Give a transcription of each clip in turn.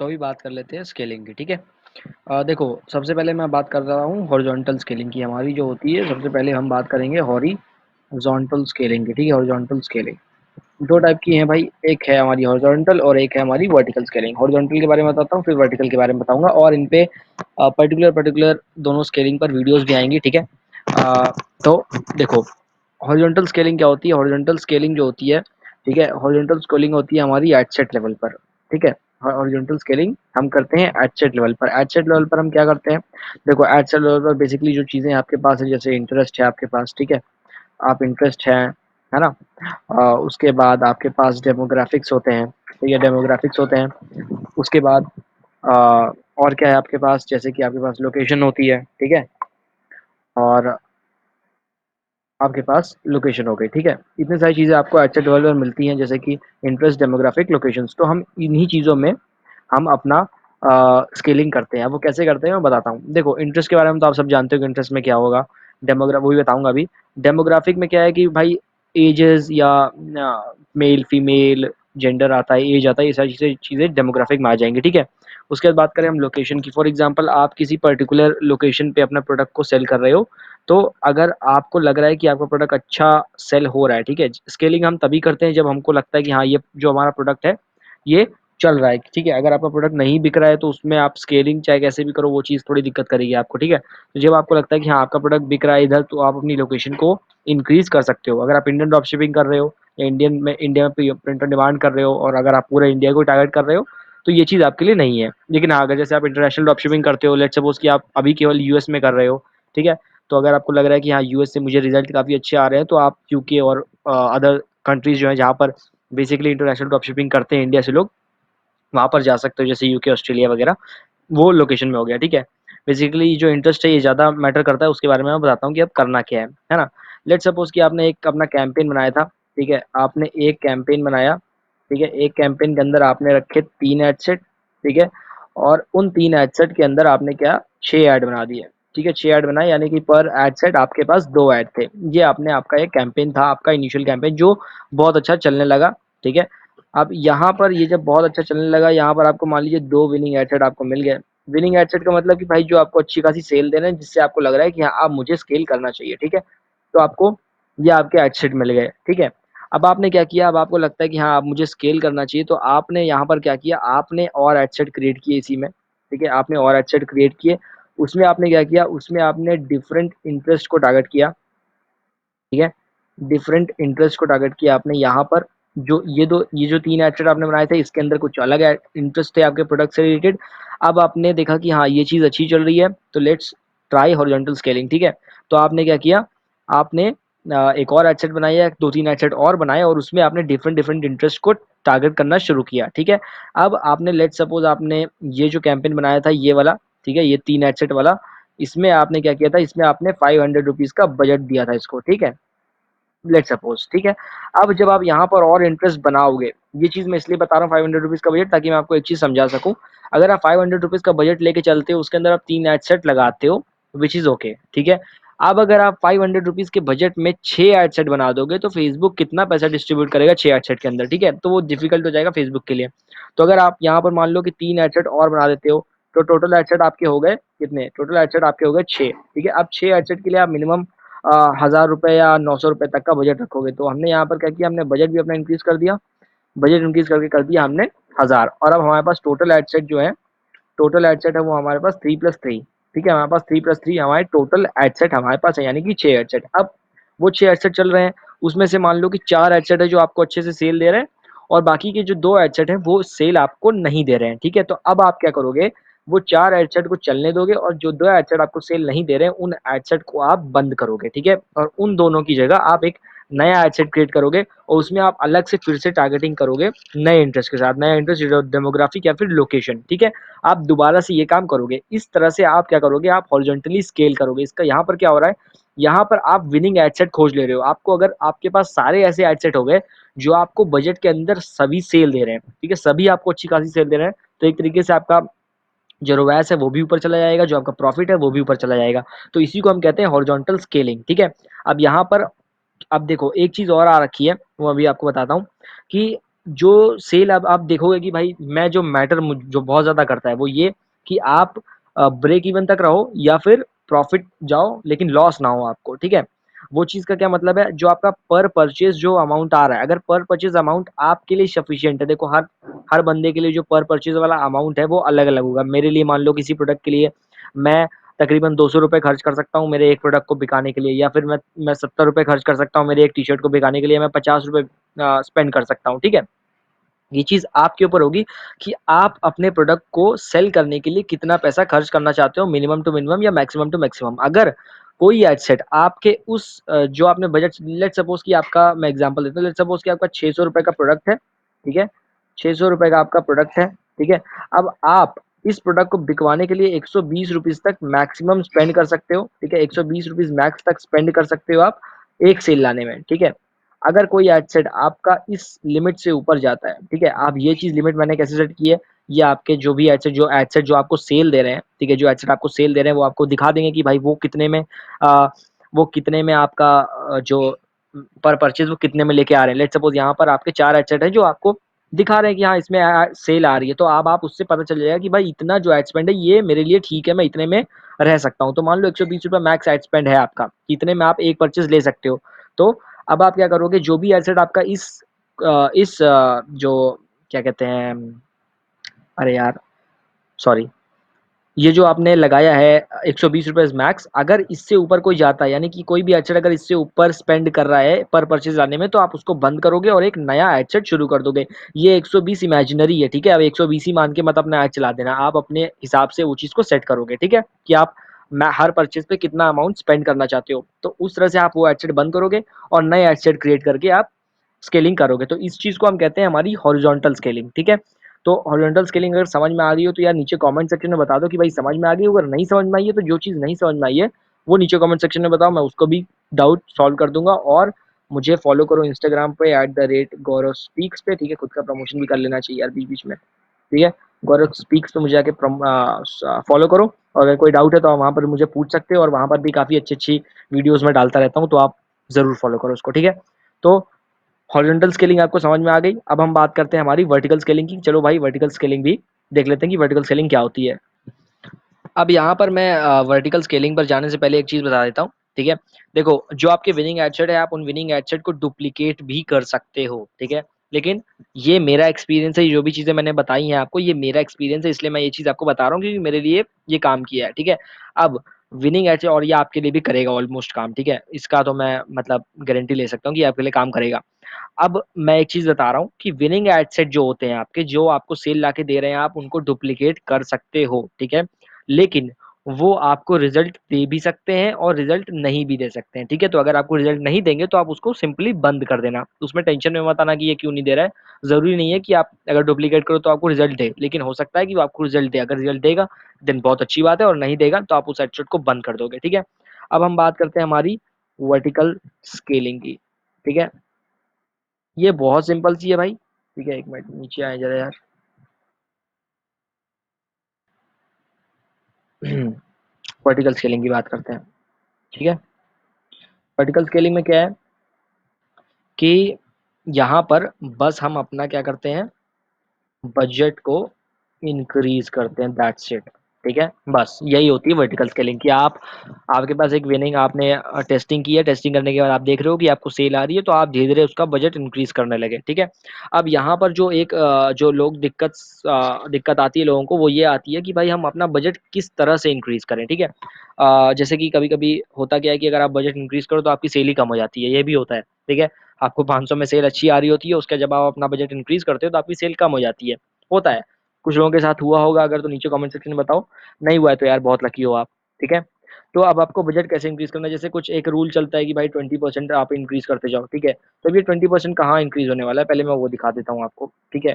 तो अभी बात कर लेते हैं स्केलिंग की, ठीक है। देखो, सबसे पहले मैं बात कर रहा हूँ हॉरिजॉन्टल स्केलिंग की। हमारी जो होती है, सबसे पहले हम बात करेंगे हॉरिजॉन्टल स्केलिंग की, ठीक है। हॉरिजॉन्टल स्केलिंग 2 टाइप की है भाई, एक है हमारी हॉरिजॉन्टल और एक है हमारी वर्टिकल स्केलिंग। हॉरिजॉन्टल के बारे में बताता हूँ, फिर वर्टिकल के बारे में बताऊँगा, और इन पे पर्टिकुलर दोनों स्केलिंग पर वीडियोज़ भी आएँगी, ठीक है। तो देखो, हॉरिजॉन्टल स्केलिंग क्या होती है? हॉरिजॉन्टल स्केलिंग जो होती है, ठीक है, हॉरिजॉन्टल स्केलिंग होती है हमारी एट सेट लेवल पर, ठीक है। हॉरिजॉन्टल स्केलिंग हम करते हैं एट सेट लेवल पर। एट सेट लेवल पर हम क्या करते हैं? देखो, एट सेट लेवल पर बेसिकली जो चीज़ें आपके पास है, जैसे इंटरेस्ट है आपके पास, ठीक है, आप इंटरेस्ट है ना? उसके बाद आपके पास डेमोग्राफिक्स होते हैं, ठीक है, डेमोग्राफिक्स होते हैं। उसके बाद अ, और क्या है आपके पास? जैसे कि आपके पास लोकेशन होती है, ठीक है, और आपके पास लोकेशन हो गई, ठीक है। इतनी सारी चीज़ें आपको एट सेट लेवल पर मिलती हैं, जैसे कि इंटरेस्ट, डेमोग्राफिक, लोकेशंस। तो हम इन्हीं चीज़ों में हम अपना स्केलिंग करते हैं। अब वो कैसे करते हैं मैं बताता हूँ। देखो, इंटरेस्ट के बारे में तो आप सब जानते हो कि इंटरेस्ट में क्या होगा। वही बताऊँगा अभी। डेमोग्राफिक में क्या है कि भाई एजेस या मेल, फीमेल, जेंडर आता है, एज आता है, ये सारी चीज़ें चीज़ें डेमोग्राफिक में आ जाएँगी, ठीक है। उसके बाद बात करें हम लोकेशन की। फॉर एग्ज़ाम्पल, आप किसी पर्टिकुलर लोकेशन पे अपना प्रोडक्ट को सेल कर रहे हो, तो अगर आपको लग रहा है कि आपका प्रोडक्ट अच्छा सेल हो रहा है, ठीक है। स्केलिंग हम तभी करते हैं जब हमको लगता है कि हाँ, ये जो हमारा प्रोडक्ट है, ये चल रहा है, ठीक है। अगर आपका प्रोडक्ट नहीं बिक रहा है तो उसमें आप स्केलिंग चाहे कैसे भी करो, वो चीज़ थोड़ी दिक्कत करेगी आपको, ठीक है। तो जब आपको लगता है कि हाँ, आपका प्रोडक्ट बिक रहा है इधर, तो आप अपनी लोकेशन को इंक्रीज़ कर सकते हो। अगर आप इंडियन ड्रॉप शिपिंग कर रहे हो या इंडिया में प्रिंट ऑन डिमांड कर रहे हो, और अगर आप पूरे इंडिया को टारगेट कर रहे हो, तो ये चीज़ आपके लिए नहीं है। लेकिन हाँ, अगर जैसे आप इंटरनेशनल ड्रॉप शिपिंग करते हो, लेट्स सपोज़ कि आप अभी केवल यूएस में कर रहे हो, ठीक है। तो अगर आपको लग रहा है कि हाँ, यूएस से मुझे रिज़ल्ट काफ़ी अच्छे आ रहे हैं, तो आप यूके और अदर कंट्रीज़ जो हैं जहाँ पर बेसिकली इंटरनेशनल ड्रॉप शिपिंग करते हैं इंडिया से लोग, वहाँ पर जा सकते हो, जैसे यूके, ऑस्ट्रेलिया वगैरह, वो लोकेशन में हो गया, ठीक है। बेसिकली जो इंटरेस्ट है ये ज़्यादा मैटर करता है, उसके बारे में मैं बताता हूँ कि अब करना क्या है ना? लेट्स सपोज़ कि आपने एक अपना कैंपेन बनाया था, ठीक है? आपने एक कैंपेन बनाया, ठीक है? एक कैंपेन के अंदर आपने रखे 3 एड सेट, ठीक है? और उन 3 एड सेट के अंदर आपने क्या 6 ऐड बना दिए, ठीक है? 6 ऐड बनाए, यानी कि पर एड सेट आपके पास 2 ऐड थे। ये आपने आपका एक कैंपेन था, आपका इनिशियल कैंपेन, जो बहुत अच्छा चलने लगा, ठीक है? अब यहाँ पर ये जब बहुत अच्छा चलने लगा, यहाँ पर आपको मान लीजिए 2 विनिंग एसेट आपको मिल गए। विनिंग एसेट का मतलब कि भाई जो आपको अच्छी खासी सेल दे रहे हैं, जिससे आपको लग रहा है कि हाँ, अब मुझे स्केल करना चाहिए, ठीक है? तो आपको ये आपके एसेट मिल गए, ठीक है? अब आपने क्या किया, अब आपको लगता है कि हाँ, अब मुझे स्केल करना चाहिए, तो आपने यहाँ पर क्या किया, आपने और एसेट क्रिएट किए इसी में, ठीक है? आपने और एसेट क्रिएट किए, उसमें आपने क्या किया, उसमें आपने डिफरेंट इंटरेस्ट को टारगेट किया, ठीक है? डिफरेंट इंटरेस्ट को टारगेट किया आपने यहाँ पर। ये जो 3 एसेट आपने बनाए थे, इसके अंदर कुछ अलग इंटरेस्ट थे आपके प्रोडक्ट से रिलेटेड। अब आपने देखा कि हाँ, ये चीज़ अच्छी चल रही है, तो लेट्स ट्राई हॉरिजॉन्टल स्केलिंग, ठीक है? तो आपने क्या किया, आपने एक और एसेट बनाई है, 2-3 एसेट और बनाए, और उसमें आपने डिफरेंट इंटरेस्ट को टारगेट करना शुरू किया, ठीक है? अब आपने लेट्स सपोज़ आपने ये जो कैंपेन बनाया था ये वाला, ठीक है? ये 3 एसेट वाला, इसमें आपने क्या किया था, इसमें आपने ₹500 का बजट दिया था इसको, ठीक है? लेट्स सपोज़, ठीक है? अब जब आप यहाँ पर और इंटरेस्ट बनाओगे, ये चीज़ मैं इसलिए बता रहा हूँ ₹500 का बजट, ताकि मैं आपको एक चीज़ समझा सकूँ। अगर आप ₹500 का बजट लेके चलते हो, उसके अंदर आप 3 एड सेट लगाते हो, व्हिच इज़ ओके, ठीक है? अब अगर आप ₹500 के बजट में 6 एड सेट बना दोगे, तो फ़ेसबुक कितना पैसा डिस्ट्रीब्यूट करेगा 6 एड सेट के अंदर, ठीक है? तो वो डिफ़िकल्ट हो जाएगा फ़ेसबुक के लिए। तो अगर आप यहाँ पर मान लो कि 3 एड सेट और बना देते हो, तो टोटल एड सेट आपके हो गए कितने? टोटल एड सेट आपके हो गए 6, ठीक है? अब 6 एड सेट के लिए आप मिनिमम ₹1000 या ₹900 तक का बजट रखोगे। तो हमने यहाँ पर क्या किया, हमने बजट भी अपना इंक्रीज़ कर दिया, बजट इंक्रीज़ करके कर दिया हमने 1000, और अब हमारे पास टोटल एड सेट जो है, टोटल एड सेट है वो हमारे पास 3+3, ठीक है? हमारे पास 3+3 हमारे टोटल एड सेट हमारे पास है, यानी कि 6 एड सेट। अब वो 6 एड सेट चल रहे हैं, उसमें से मान लो कि 4 एड सेट है जो आपको अच्छे से सेल दे रहे हैं, और बाकी के जो 2 एड सेट हैं वो सेल आपको नहीं दे रहे हैं, ठीक है? तो अब आप क्या करोगे, वो 4 एड सेट को चलने दोगे, और जो 2 एड सेट आपको सेल नहीं दे रहे हैं, उन एड सेट को आप बंद करोगे, ठीक है? और उन दोनों की जगह आप एक नया एड सेट क्रिएट करोगे, और उसमें आप अलग से फिर से टारगेटिंग करोगे नए इंटरेस्ट के साथ, नया इंटरेस्ट डेमोग्राफिक या फिर लोकेशन, ठीक है? आप दोबारा से ये काम करोगे। इस तरह से आप क्या करोगे, आप हॉरिजॉन्टली स्केल करोगे। इसका यहाँ पर क्या हो रहा है, यहाँ पर आप विनिंग एड सेट खोज ले रहे हो। आपको अगर आपके पास सारे ऐसे एड सेट हो गए जो आपको बजट के अंदर सभी सेल दे रहे हैं, ठीक है? सभी आपको अच्छी खासी सेल दे रहे हैं, तो एक तरीके से आपका जो रोवैस है वो भी ऊपर चला जाएगा, जो आपका प्रॉफिट है वो भी ऊपर चला जाएगा। तो इसी को हम कहते हैं हॉरिजॉन्टल स्केलिंग, ठीक है? अब यहाँ पर अब देखो, एक चीज़ और आ रखी है, वो अभी आपको बताता हूँ कि जो सेल अब आप देखोगे कि भाई मैं जो मैटर जो बहुत ज़्यादा करता है वो ये कि आप ब्रेक इवन तक रहो या फिर प्रॉफिट जाओ लेकिन लॉस ना हो आपको, ठीक है? वो चीज़ का क्या मतलब है, जो आपका पर परचेज़ जो अमाउंट आ रहा है, अगर पर परचेज़ अमाउंट आपके लिए सफिशिएंट है, देखो हर हर बंदे के लिए जो पर परचेज़ वाला अमाउंट है वो अलग-अलग होगा। मेरे लिए मान लो किसी प्रोडक्ट के लिए मैं तकरीबन ₹200 खर्च कर सकता हूँ मेरे एक प्रोडक्ट को बिकाने के लिए, या फिर मैं ₹70 खर्च कर सकता हूँ मेरे एक टी-शर्ट को बिकाने के लिए, मैं ₹50 स्पेंड कर सकता हूँ, ठीक है? ये चीज़ आपके ऊपर होगी कि आप अपने प्रोडक्ट को सेल करने के लिए कितना पैसा खर्च करना चाहते हो, मिनिमम टू मिनिमम या मैक्सिमम टू मैक्सिमम। अगर कोई एड सेट आपके उस जो आपने बजट, लेट्स सपोज़ कि आपका, मैं एग्ज़ाम्पल देता हूँ, लेट्स सपोज़ कि आपका ₹600 का प्रोडक्ट है, ठीक है? ₹600 का आपका प्रोडक्ट है, ठीक है? अब आप इस प्रोडक्ट को बिकवाने के लिए ₹120 तक मैक्सिमम स्पेंड कर सकते हो, ठीक है? ₹120 मैक्स तक स्पेंड कर सकते हो आप एक सेल लाने में, ठीक है? अगर कोई एड सेट आपका इस लिमिट से ऊपर जाता है, ठीक है? आप ये चीज़ लिमिट मैंने कैसे सेट की है, ये आपके एड सेट जो आपको सेल दे रहे हैं, ठीक है? जो एड सेट आपको सेल दे रहे हैं, वो आपको दिखा देंगे कि भाई अ, वो कितने में आपका जो पर परचेज़ वो कितने में लेके आ रहे हैं। लेट्स सपोज़ यहाँ पर आपके 4 एड सेट हैं जो आपको दिखा रहे हैं कि हाँ, इसमें सेल आ रही है, तो अब आप उससे पता चल जाएगा कि भाई इतना जो एड स्पेंड है, ये मेरे लिए ठीक है, मैं इतने में रह सकता हूँ। तो मान लो ₹120 मैक्स एड स्पेंड है आपका, इतने में आप एक परचेज़ ले सकते हो। तो अब आप क्या करोगे, जो भी एसेट आपका जो क्या कहते हैं, अरे यार सॉरी, ये जो आपने लगाया है ₹120 मैक्स, अगर इससे ऊपर कोई जाता है, यानी कि कोई भी एसेट अगर इससे ऊपर स्पेंड कर रहा है पर परचेज़ लाने में, तो आप उसको बंद करोगे और एक नया एसेट शुरू कर दोगे। ये 120 इमेजिनरी है, ठीक है? अब 120 ही मान के मत अपना ऐड चला देना, आप अपने हिसाब से वो चीज़ को सेट करोगे, ठीक है? कि आप मैं हर परचेज़ पे कितना अमाउंट स्पेंड करना चाहते हो। तो उस तरह से आप वो एसेट बंद करोगे और नए एसेट क्रिएट करके आप स्केलिंग करोगे। तो इस चीज़ को हम कहते हैं हमारी हॉरिज़ॉन्टल स्केलिंग, ठीक है? तो हॉरिज़ॉन्टल स्केलिंग अगर समझ में आ रही हो तो यार नीचे कमेंट सेक्शन में बता दो कि भाई समझ में आ गई हो, अगर नहीं समझ में आई है तो जो चीज़ नहीं समझ में आई है, वो नीचे कमेंट सेक्शन में बताओ, मैं उसको भी डाउट सॉल्व कर दूँगा। और मुझे फ़ॉलो करो इंस्टाग्राम पे @गौरव स्पीक्स पे, ठीक है? खुद का प्रमोशन भी कर लेना चाहिए यार बीच-बीच में, ठीक है? गौरव स्पीक्स पे मुझे आके फ़ॉलो करो, और अगर कोई डाउट है तो आप वहाँ पर मुझे पूछ सकते हो, और वहाँ पर भी काफ़ी अच्छी-अच्छी वीडियोज़ मैं डालता रहता हूँ, तो आप ज़रूर फ़ॉलो करो उसको, ठीक है? तो हॉरिज़ॉन्टल स्केलिंग आपको समझ में आ गई। अब हम बात करते हैं हमारी वर्टिकल स्केलिंग की। चलो भाई वर्टिकल स्केलिंग भी देख लेते हैं कि वर्टिकल स्केलिंग क्या होती है। अब यहाँ पर मैं वर्टिकल स्केलिंग पर जाने से पहले एक चीज़ बता देता हूँ, ठीक है? देखो, जो आपके विनिंग एड है, आप उन विनिंग एड को डुप्लिकेट भी कर सकते हो, ठीक है? लेकिन ये मेरा एक्सपीरियंस है, जो भी चीज़ें मैंने बताई हैं आपको, ये मेरा एक्सपीरियंस है, इसलिए मैं ये चीज़ आपको बता रहा हूँ क्योंकि मेरे लिए ये काम किया है, ठीक है? अब विनिंग एड और ये आपके लिए भी करेगा ऑलमोस्ट काम, ठीक है? इसका तो मैं मतलब गारंटी ले सकता हूँ कि आपके लिए काम करेगा। अब मैं एक चीज़ बता रहा हूँ कि विनिंग एड सेट जो होते हैं आपके, जो आपको सेल लाके दे रहे हैं, आप उनको डुप्लिकेट कर सकते हो, ठीक है? लेकिन वो आपको रिज़ल्ट दे भी सकते हैं और रिज़ल्ट नहीं भी दे सकते हैं, ठीक है? तो अगर आपको रिज़ल्ट नहीं देंगे तो आप उसको सिंपली बंद कर देना। उसमें टेंशन में मत आना कि ये क्यों नहीं दे रहा है। ज़रूरी नहीं है कि आप अगर डुप्लिकेट करो तो आपको रिज़ल्ट दे, लेकिन हो सकता है कि वो आपको रिज़ल्ट दे। अगर रिज़ल्ट देगा देन बहुत अच्छी बात है, और नहीं देगा तो आप उस एड सेट को बंद कर दोगे, ठीक है? अब हम बात करते हैं हमारी वर्टिकल स्केलिंग की, ठीक है? ये बहुत सिंपल सी है भाई, ठीक है? 1 मिनट नीचे आएँ ज़रा यार। वर्टिकल स्केलिंग की बात करते हैं, ठीक है? वर्टिकल स्केलिंग में क्या है कि यहाँ पर बस हम अपना क्या करते हैं, बजट को इंक्रीज़ करते हैं, दैट्स इट, ठीक है? बस यही होती है वर्टिकल स्केलिंग कि आपके पास एक विनिंग आपने टेस्टिंग की है, टेस्टिंग करने के बाद आप देख रहे हो कि आपको सेल आ रही है, तो आप धीरे-धीरे उसका बजट इंक्रीज़ करने लगे, ठीक है? अब यहाँ पर जो लोग दिक्कत आती है लोगों को, वो ये आती है कि भाई हम अपना बजट किस तरह से इंक्रीज़ करें, ठीक है? जैसे कि कभी-कभी होता क्या है कि अगर आप बजट इंक्रीज़ करो तो आपकी सेल ही कम हो जाती है, ये भी होता है, ठीक है? आपको 500 में सेल अच्छी आ रही होती है, उसका जब आप अपना बजट इंक्रीज़ करते हो तो आपकी सेल कम हो जाती है, होता है। कुछ लोगों के साथ हुआ होगा अगर, तो नीचे कमेंट सेक्शन में बताओ, नहीं हुआ है तो यार बहुत लकी हो आप, ठीक है? तो अब आपको बजट कैसे इंक्रीज़ करना है, जैसे कुछ एक रूल चलता है कि भाई 20% आप इंक्रीज़ करते जाओ, ठीक है? तो अब ये 20% कहाँ इंक्रीज़ होने वाला है, पहले मैं वो दिखा देता हूँ आपको, ठीक है?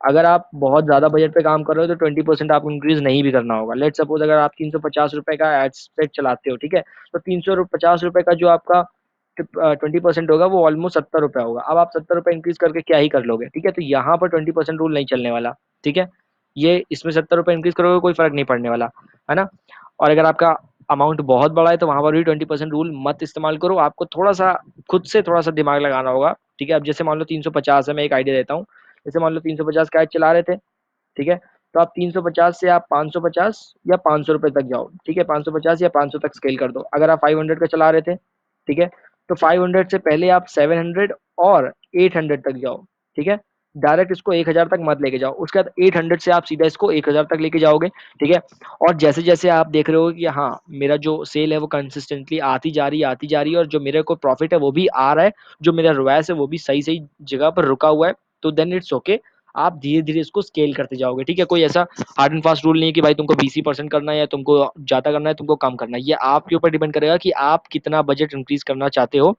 अगर आप बहुत ज़्यादा बजट पे काम कर रहे हो तो 20% आपको इंक्रीज़ नहीं भी करना होगा। लेट्स सपोज़ अगर आप ₹350 का एड स्पेंड चलाते हो, ठीक है? तो ₹350 का जो आपका 20% होगा वो ऑलमोस्ट ₹70 होगा। अब आप ₹70 इंक्रीज़ करके क्या ही कर लोगे, ठीक है? तो यहाँ पर 20% रूल नहीं चलने वाला, ठीक है? ये इसमें ₹70 इंक्रीज़ करोगे कोई फ़र्क नहीं पड़ने वाला, है ना? और अगर आपका अमाउंट बहुत बड़ा है तो वहाँ पर भी 20% रूल मत इस्तेमाल करो। आपको थोड़ा-सा खुद से थोड़ा-सा दिमाग लगाना होगा, ठीक है? अब जैसे मान लो 350 है, मैं एक आइडिया देता हूँ। जैसे मान लो 350 का एड चला रहे थे, ठीक है, तो आप 350 से आप 550 या 500 रुपए तक जाओ, ठीक है, 550 या 500 तक स्केल कर दो। अगर आप 500 का चला रहे थे, ठीक है, तो 500 से पहले आप 700 और 800 तक जाओ, ठीक है, डायरेक्ट इसको 1000 तक मत लेके जाओ, उसके बाद 800 से आप सीधा इसको 1000 तक लेके जाओगे, ठीक है। और जैसे जैसे आप देख रहे हो कि हाँ मेरा जो सेल है वो कंसिस्टेंटली आती जा रही है, आती जा रही है, और जो मेरे को प्रॉफिट है वो भी आ रहा है, जो मेरा रोएस है वो भी सही सही जगह पर रुका हुआ है, तो देन इट्स ओके, आप धीरे धीरे इसको स्केल करते जाओगे, ठीक है। कोई ऐसा हार्ड एंड फास्ट रूल नहीं है कि भाई तुमको 20% करना है या तुमको ज्यादा करना है, तुमको कम करना है, ये आपके ऊपर डिपेंड करेगा कि आप कितना बजट इंक्रीज करना चाहते हो।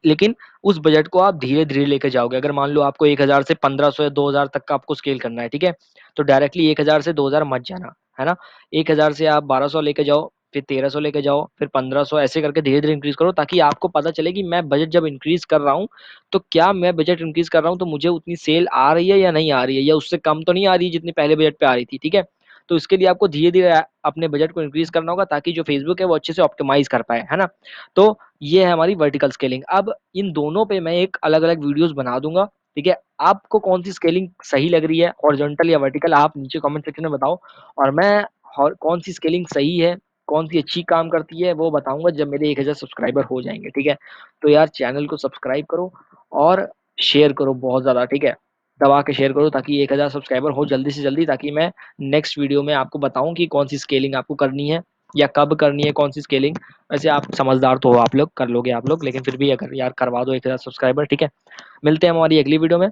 लेकिन उस बजट को आप धीरे धीरे लेके जाओगे। अगर मान लो आपको 1000 से 1500 या 2000 तक का आपको स्केल करना है, ठीक है, तो डायरेक्टली 1000 से 2000 मत जाना, है ना। 1000 से आप 1200 लेके जाओ, फिर 1300 लेके जाओ, फिर 1500, ऐसे करके धीरे धीरे इंक्रीज करो, ताकि आपको पता चले कि मैं बजट जब इंक्रीज कर रहा हूँ तो क्या मैं बजट इंक्रीज कर रहा हूँ तो मुझे उतनी सेल आ रही है या नहीं आ रही है, या उससे कम तो नहीं आ रही है जितनी पहले बजट पे आ रही थी, ठीक है। तो इसके लिए आपको धीरे धीरे अपने बजट को इंक्रीज करना होगा, ताकि जो फेसबुक है वो अच्छे से ऑप्टिमाइज कर पाए, है ना। तो ये है हमारी वर्टिकल स्केलिंग। अब इन दोनों पे मैं एक अलग अलग वीडियोस बना दूंगा, ठीक है। आपको कौन सी स्केलिंग सही लग रही है, हॉरिजॉन्टल या वर्टिकल, आप नीचे कमेंट सेक्शन में बताओ, और मैं कौन सी स्केलिंग सही है, कौन सी अच्छी काम करती है वो बताऊंगा जब मेरे 1000 सब्सक्राइबर हो जाएंगे, ठीक है। तो यार चैनल को सब्सक्राइब करो और शेयर करो बहुत ज्यादा, ठीक है, दबा के शेयर करो, ताकि 1000 सब्सक्राइबर हो जल्दी से जल्दी, ताकि मैं नेक्स्ट वीडियो में आपको बताऊं कि कौन सी स्केलिंग आपको करनी है या कब करनी है, कौन सी स्केलिंग। वैसे आप समझदार तो हो, आप लोग कर लोगे आप लोग, लेकिन फिर भी अगर यार करवा दो 1000 सब्सक्राइबर, ठीक है। मिलते हैं हमारी अगली वीडियो में।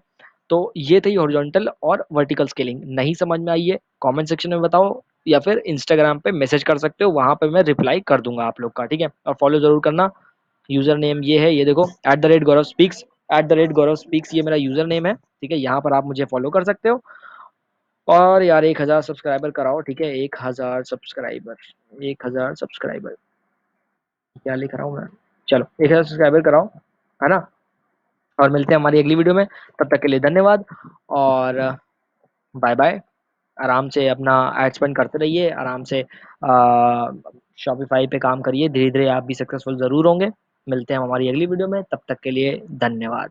तो ये थी हॉरिजॉन्टल और वर्टिकल स्केलिंग। नहीं समझ में आई है कमेंट सेक्शन में बताओ, या फिर इंस्टाग्राम पे मैसेज कर सकते हो, वहां पे मैं रिप्लाई कर दूंगा आप लोग का, ठीक है। और फॉलो जरूर करना। यूजर नेम ये है, ये देखो @गौरव स्पीक्स, @गौरव स्पीक्स ये मेरा यूजर नेम है, ठीक है। यहाँ पर आप मुझे फॉलो कर सकते हो। और यार 1000 सब्सक्राइबर कराओ, ठीक है, 1000 सब्सक्राइबर, 1000 सब्सक्राइबर, क्या लिख रहा हूँ मैं, चलो 1000 सब्सक्राइबर कराओ, है ना। और मिलते हैं हमारी अगली वीडियो में, तब तक के लिए धन्यवाद और बाय बाय। आराम से अपना एड स्पेंड करते रहिए, आराम से शॉपिफाई पे काम करिए, धीरे धीरे आप भी सक्सेसफुल जरूर होंगे। मिलते हैं हमारी अगली वीडियो में, तब तक के लिए धन्यवाद।